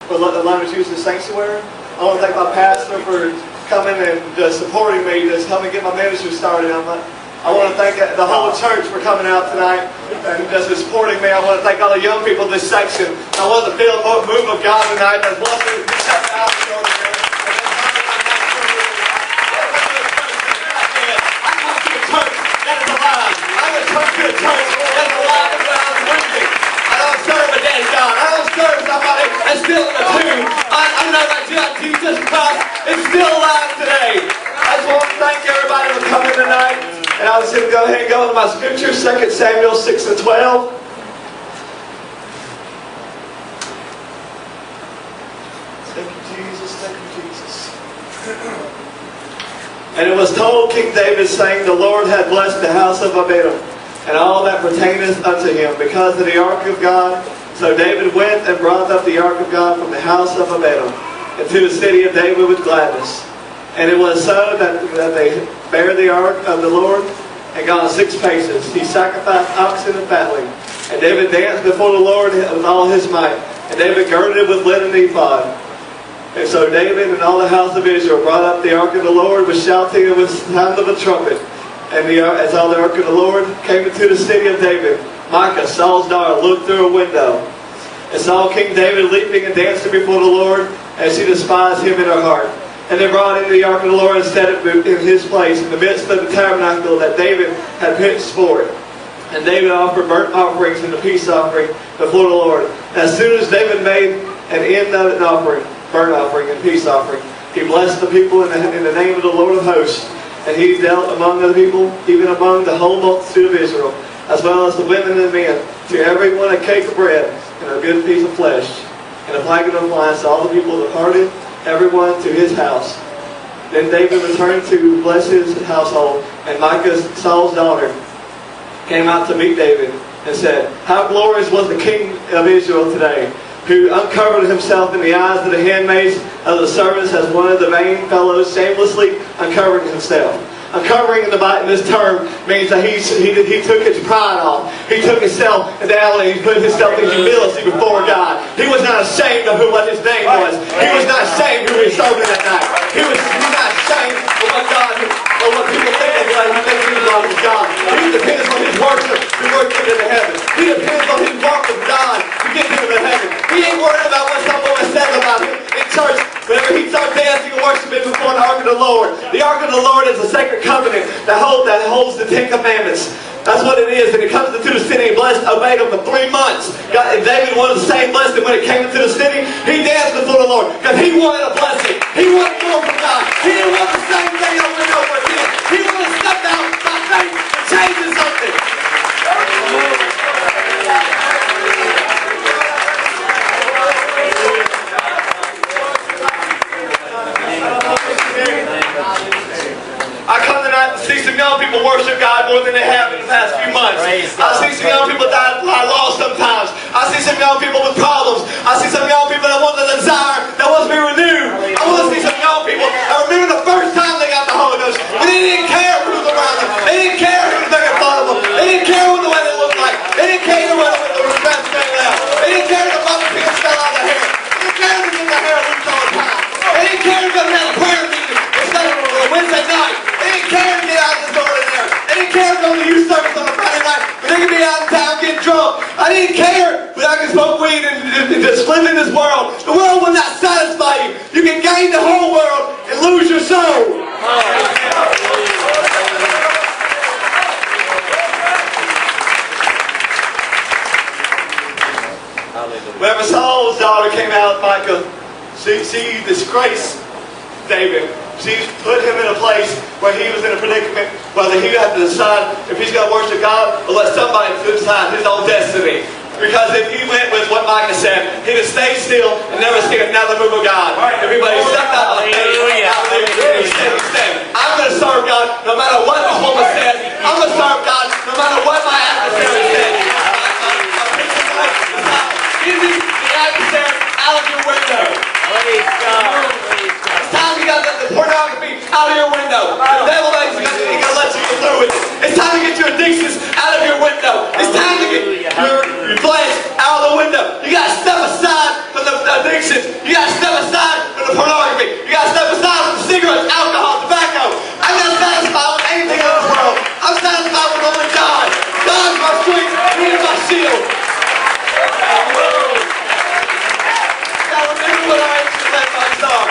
for letting us use the sanctuary. I want to thank my pastor for coming and just supporting me, just helping get my ministry started. I want to thank the whole church for coming out tonight and just supporting me. I want to thank all the young people in this section. I want to feel a move of God tonight. That's blessing to step out and go there. I come to a church that is alive. I'm going to come to a church that is alive and well and moving. I don't serve a dead God. I don't serve somebody that's still in the tomb. I know that Jesus Christ is still alive today. I just want to thank everybody for coming tonight. And I was going to go ahead and go into my scripture, 2 Samuel 6 and 12. Thank you, Jesus. Thank you, Jesus. And it was told King David, saying, the Lord had blessed the house of Abedom, and all that pertaineth unto him, because of the ark of God. So David went and brought up the ark of God from the house of Abedom into the city of David with gladness. And it was so that they bare the ark of the Lord and gone 6 paces. He sacrificed oxen and fatling. And David danced before the Lord with all his might. And David girded with linen ephod. And so David and all the house of Israel brought up the ark of the Lord with shouting and with sound of a trumpet. And as all the ark of the Lord came into the city of David, Micah, Saul's daughter, looked through a window and saw King David leaping and dancing before the Lord, and she despised him in her heart. And they brought in the ark of the Lord and set it in his place in the midst of the tabernacle that David had pitched for it. And David offered burnt offerings and a peace offering before the Lord. And as soon as David made an end of an offering, burnt offering and peace offering, he blessed the people in the name of the Lord of hosts. And he dealt among the people, even among the whole multitude of Israel, as well as the women and men, to every one a cake of bread and a good piece of flesh, and a flagon of wine. So all the people departed, everyone to his house. Then David returned to bless his household, and Micah, Saul's daughter, came out to meet David and said, how glorious was the king of Israel today, who uncovered himself in the eyes of the handmaids of the servants as one of the vain fellows shamelessly uncovered himself. Uncovering in this term means that he took his pride off. He took himself down and he put himself in humility before God. He was not ashamed of what his name was. He was not ashamed who he served that night. He was not ashamed of what God, or what people think of God. He thinks he was God. He depends on his worship to work him into heaven. He depends on his walk with God to get him into heaven. He ain't worried about what someone says about him in church. Whenever he starts dancing and worshiping before the ark of the Lord. The ark of the Lord is a sacred covenant that holds the 10 commandments. That's what it is. And it comes into the city and blessed Obed for 3 months. And David wanted the same blessing when it came into the city. He danced before the Lord because he wanted a blessing. He wanted more from God. He didn't want the same thing over and over again. He wanted to step out by faith and changing something. I come tonight to see some young people worship God more than they have in the past few months. I see some young people that are lost sometimes. I see some young people with problems. I see some young people that want the desire that wants to be renewed. I want to see some young people that remember the first time they got the Holy Ghost. And they didn't care who was around them. They didn't care who was making fun of them. They didn't care what the way they looked like. They didn't care what the respect fell out. They didn't care the bubble pins fell out of their hair. They didn't care to get their hair loose all the time. They didn't care to go to a prayer meeting instead of a Wednesday night. They didn't care to get out the door in there. They didn't care to go to youth service on a Friday night, but they could be out in town getting drunk. I didn't care, but I could smoke weed and just live in this world. The world will not satisfy you. You can gain the whole world and lose your soul. Whenever Saul's daughter came out, Micah, she disgraced David. She put him in a place where he was in a predicament, whether he had to decide if he's going to worship God or let somebody decide his own destiny. Because if he went with what Micah said, he'd have stayed still and never seen another move of God. Everybody stepped out on faith. I'm going to serve God no matter what this woman says. I'm going to serve God no matter what my adversary says. Get the adversary out of your window. Praise God. It's time you got the pornography out of your window. The devil ain't going to let you get through it. It's time to get your addictions out of your window. It's time to get your flesh out of the window. You got to step aside from the addiction addictions. You got to step aside from the pornography. You got to step aside from the cigarettes, alcohol, tobacco. I'm not satisfied with anything in this world. I'm satisfied with only God. God's my strength. He is my shield. Now remember what our ancient lifelines are.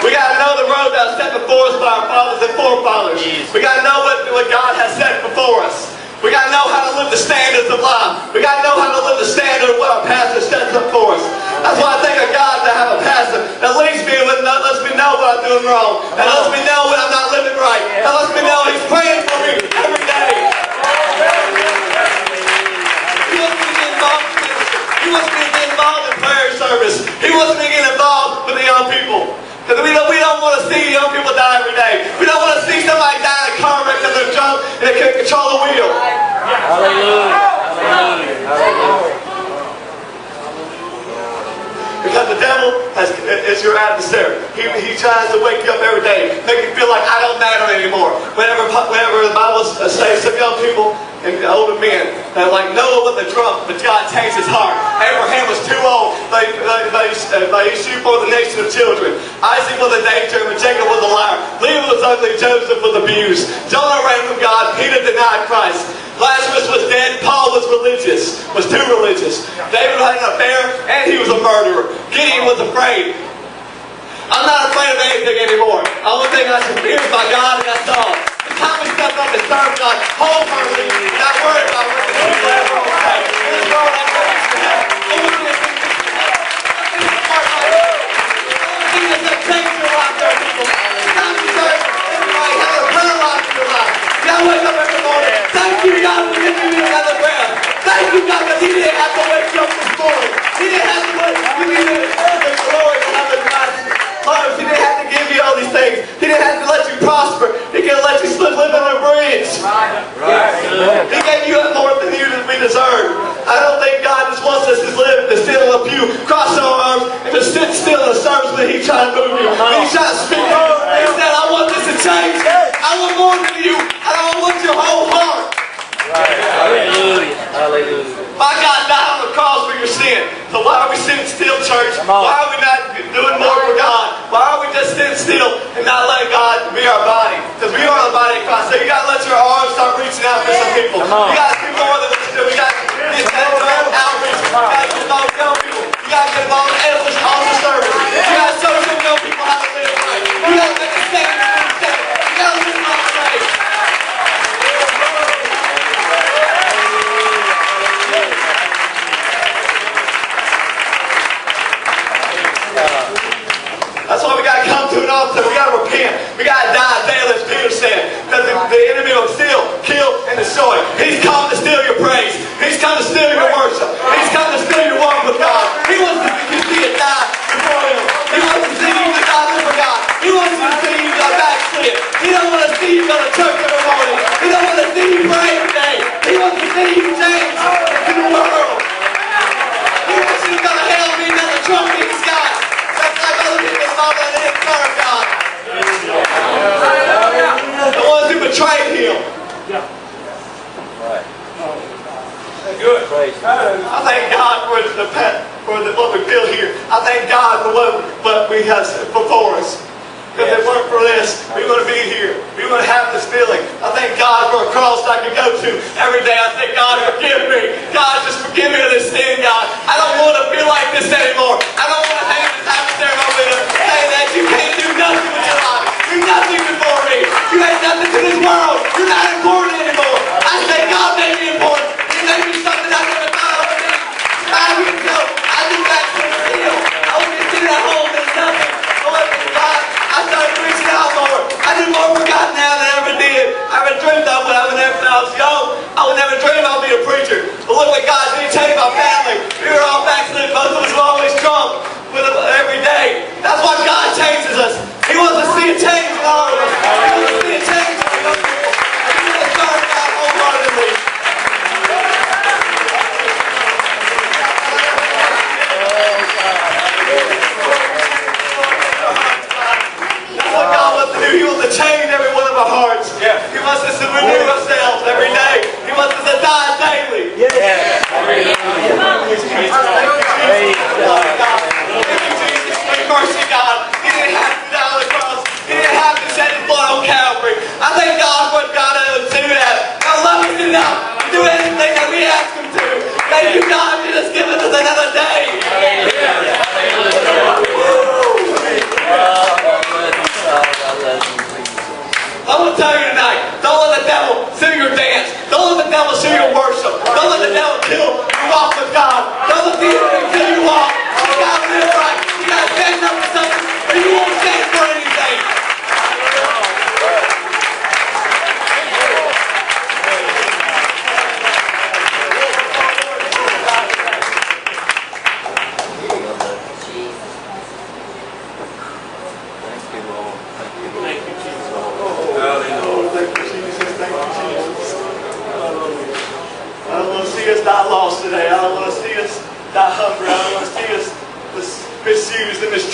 We got to know the road that was set before us by our fathers and forefathers. We got to know what God has set before us. We got to know how to live the standards of life. We got to know how to live the standard of what our pastor sets up for us. That's why I thank God to have a pastor that leads me and lets me know what I'm doing wrong. That lets me know when I'm not living right. That lets me know He's praying for me every day. He wants me to get involved in ministry. He wants me to get involved in prayer service. He wants me to get involved with the young people. Because we don't want to see young people die every day. We don't want to see somebody die in a car wreck because they're drunk and they can't control the wheel. Hallelujah. Hallelujah. Because the devil is your adversary. He tries to wake you up every day, make you feel like I don't matter anymore. Whenever the Bible says some young people and older men, they're like Noah was a drunk, but God changed his heart. Abraham was too old. They issued for the nation of children. Isaac was a daydreamer. Jacob was a liar. Leah was ugly. Joseph was abused. Jonah ran from God. Peter denied Christ. Lazarus was dead. Paul was too religious. David had an affair, and he was a murderer. Gideon was afraid. I'm not afraid of anything anymore. The only thing I should fear is my God, and that's all. The time we step up and serve God wholeheartedly, not worried about what the people ever will say. In this world, I'm going to have only thing that change your life, there, people. It's time to serve everybody, have a prayer life in your life. You gotta wake up every morning. Thank you, God, for giving me another breath. Thank you, God, because He didn't have to wake you up this morning. He didn't have to give you the glory of heaven, God. He didn't have to give you all these things. He didn't have to let you prosper. He could have let you live under a bridge. Right. He gave you more than we deserve. I don't think God just wants us to live to sit on a pew, cross our arms, and just sit still in the service when He's trying to move you. He's trying to speak to you. He said, I want this to change. I want more than you. I want your whole heart. Right. Hallelujah. Hallelujah. My God died on the cross for your sin. So why are we sitting still, church? Why are we not doing more for God? Why are we just sitting still and not letting God be our body? Because we are the body of Christ. So you got to let your arms start reaching out for some people. You got to do more than what you do. We got to get that outreach. You got to get involved with young people. You got to get involved with elders, altar service. You got to show some young people how to live right. You got to make a statement. You got to live my way. That's why we got to come to an altar. We got to repent. We got to die daily, as Peter said. Because the enemy will steal, kill, and destroy. He's come to steal your praise. He's come to steal your worship. He's come to steal your walk with God. He wants to see you die before Him. He wants to see you die for God. He wants to see you backslid. He don't want to see you go to church every morning. He don't want to see you pray every day. He wants to see you change in the world. He wants you to go to hell and be another drunk in the sky. That's like other people involved that didn't serve God. The ones who betrayed Him. Right. Good. I thank God for what we feel here. I thank God for what we have before us. Because if it weren't for this, we wouldn't be here. We wouldn't have this feeling. I thank God for a cross I can go to every day. I say, God, forgive me. God, just forgive me of this sin, God. I don't want to feel like this anymore. I don't want to hang this adversary over me to say that you can't do nothing with your life. You're nothing before me. You ain't nothing to this world. You're not important anymore. I say, God made me important. He made me something I never thought I would be. 5 years ago, I just got to the field. I was just sitting at home and nothing. I started reaching out more. I do more for God now than I ever did. I ever dreamed of when I was young. I would never dream I'd be a preacher. But look what God did. Change my family. We were all backslid. Most of us were always drunk every day. That's why God changes us. He wants to see a change in all of us. He wants to see a change in our young people. And we want to serve God wholeheartedly. What God wants to do, He wants to change every one of our hearts. Yeah. He wants us to renew ourselves every day. He wants us to die daily. Yeah.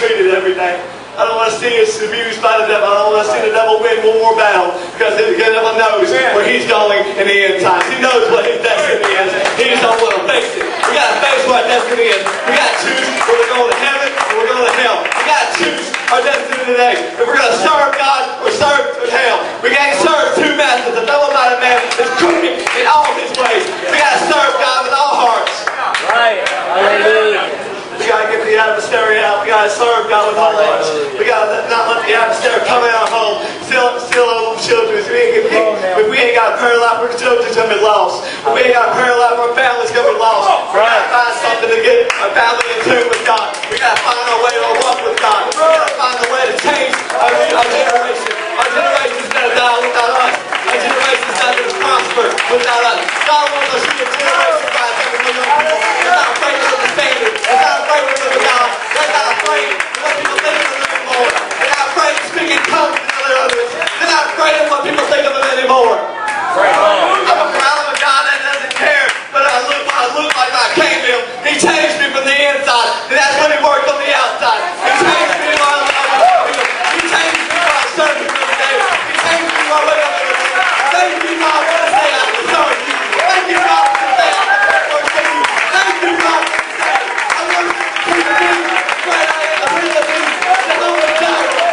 mistreated every day. I don't want to see us abused by the devil. I don't want to see the devil win one more battle, because the devil knows where he's going in the end times. He knows what his destiny is. He just don't want to face it. We got to face what our destiny is. We got to choose whether we're going to heaven or we're going to hell. We got to choose our destiny today. If we're going to serve God or serve hell. We can't serve two masters. The double-minded man is crooked in all his ways. We got to serve God with all hearts. Right. Hallelujah. We got to get the adversary out. We got to serve God with all hearts. We got to not let the adversary come in our home, steal our children. If we ain't got a prayer life, our children's going to be lost. If we ain't got a prayer life, our family's going to be lost. We got to find something to get our family in tune with God. We got to find our way to walk with God. We got to find a way to change our generation. Our generation's going to die without us. Our generation's not going to prosper without us. God wants us to see a generation by every young people. We're not afraid to understand it. We're not afraid to live with God. We're not afraid of what people think of them anymore. We're not afraid of speaking tongues to others. We're not afraid of what people think of them anymore. I'm proud of a God that doesn't care, but I look like I came to him. He changed me from the inside, and that's when he worked on the outside. He changed me while I was with him. He changed me while I served him every day. He changed me while I went up with him. Thank you, God, for the day I can serve you. Thank you, God, for the day I can worship you. Thank you, God, for the day I worship you. Great I am, the Prince of Peace, Jehovah Jireh.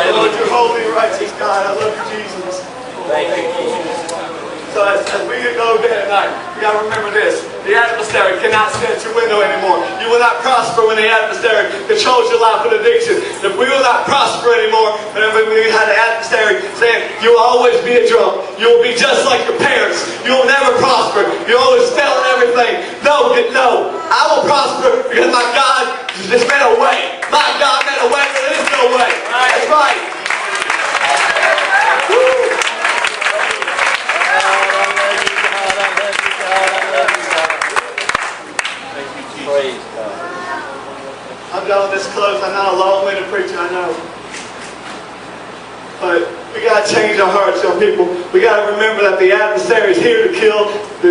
Lord, you're holy and righteous, God. I love you, Jesus. Thank you, Jesus. So as we go to bed at night, you got to remember this. The adversary cannot stand at your window anymore. You will not prosper when the adversary controls your life with addiction. If we will not prosper anymore, whenever we had the adversary saying, you will always be a drunk. You will be just like your parents. You will never prosper. You always fail at everything. No. I will prosper because my God just made a way. My God made a way where there is no way. That's right. Woo. Praise God. I'm done with this close. I'm not a long-winded preacher, I know. But we got to change our hearts, young people. We got to remember that the adversary is here to kill, to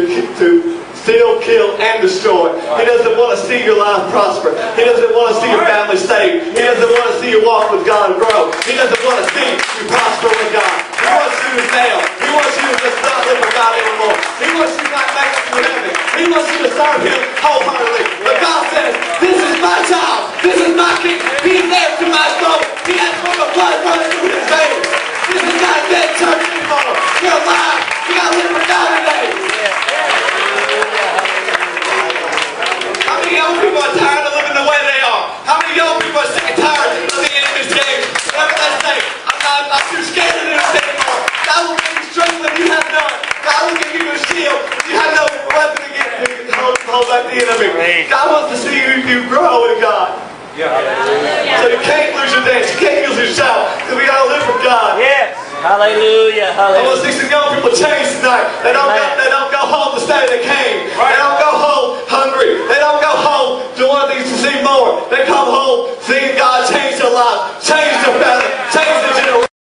steal, kill, and destroy. He doesn't want to see your life prosper. He doesn't want to see your family saved. He doesn't want to see you walk with God and grow. He doesn't want to see you prosper with God. He wants you to fail. He wants you to just not live for God anymore. He wants you not to make it to heaven. He wants you to serve Him wholeheartedly. But God says, this is my child. This is my king. He's there to my soul. He has from the blood running through his veins. This is not a dead church anymore. You're alive. You got to live for God today. How many young people are tired of living the way they are? How many young people are sick and tired of the enemy's games? Whatever they say, I'm too scared to do this anymore. God will give you strength if you have none. God will give you a shield if you have no weapon to hold back the enemy. God wants to see you grow in God. So you can't lose your dance. You can't lose your shout. Because we got to live for God. Yes. Hallelujah. I want to see some young people change tonight. They don't